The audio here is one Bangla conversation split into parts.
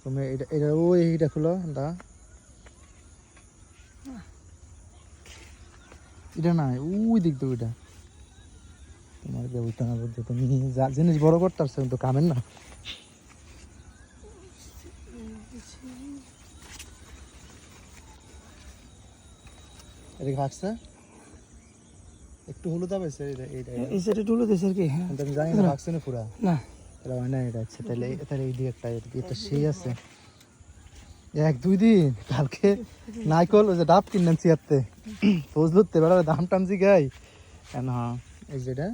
তুমি এটা এটা ওই এইটা খুলো দা এটা না ওই দিক দিয়ে ওইটা তোমার দেবতা না বলতে তুমি যা জিনিস বড় করতে পারছো কিন্তু কামেন না এটা ভাগছে একটু হলুদ হবে স্যার এটা এইটা এই সাইডে টুলো দিছে আর কি হ্যাঁ আমি জানি না ভাগছে না পুরা না তাহলে হয় না এটা আছে তাহলে তাহলে এই দিকে একটা এটা সেই আছে এক দুই দিন কালকে নাইকল ওই যে ডাব কিনলাম চিয়ারতে ফজলুতে বেড়া দাম টামছি গাই হ্যাঁ এই যেটা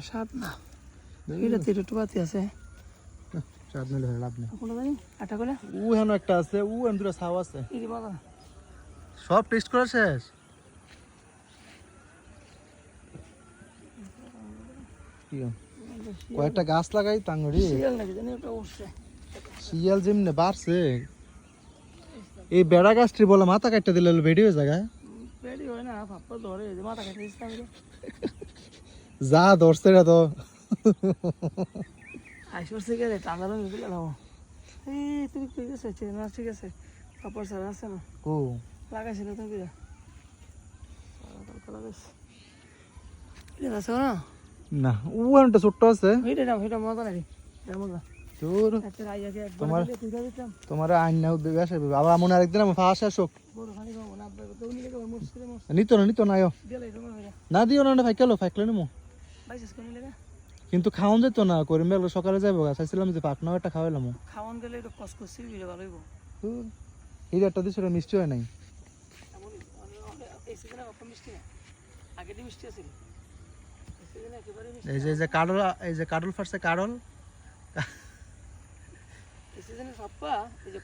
স্বাদ না এটা তেটো টুপাতি আছে স্বাদ নিলে হয় লাভ নেই কোনো জানি আটা করে ও হেন একটা আছে ও এম দুটা ছাও আছে ইরি বাবা সব টেস্ট করা শেষ কি কয়েকটা গাছ লাগাই তাঙ্গড়ি শিয়াল নাকি জানি ওটা উঠছে শিয়াল যেমনে বাড়ছে এই বেড়া গাছটি বলে মাথা কাটতে দিলে বেড়ি হয়ে জায়গায় পেড়ি হয় না পাপ্পা ধরে যে মাথা কাটে দিছিলাম যা ধরছে রে তো আইসর থেকে রে টাকা রঙ দিলে লাও এই তুই কই গেছে না ঠিক আছে কাপড় সারা আছে না ও লাগাইছিল তো বিরা লাগাইছে এটা আছে না না ও একটা ছোট্ট আছে এটা মজা নাকি এটা মজা তোর আচ্ছা আইয়া কি একবার তোমার দিলে তুই দিতাম তোমার আইন না বেশে আবার মনে আরেকদিন আমার ফাঁস আসুক বড় খালি খাবো না আপনাকে তো উনি লেগে মুশকিল নিত না আয়ো দিলে তোমার হইরা না দিও না ফাইকেলো নেমো বাইসেস কোন লেগে কিন্তু খাওন যেত না করে মেলো সকালে যাবো চাইছিলাম যে পাটনাও একটা খাওয়াইলাম খাওয়ান গেলে একটু কসকসি দিলে ভালো হইব এই একটা দিচ্ছে মিষ্টি হয় নাই এই সিজনে কত মিষ্টি না আগে দি মিষ্টি আছিল এই সিজনে একেবারে মিষ্টি এই যে কাডল ফাটছে কাডল এই সিজনে সাপ্পা এই যে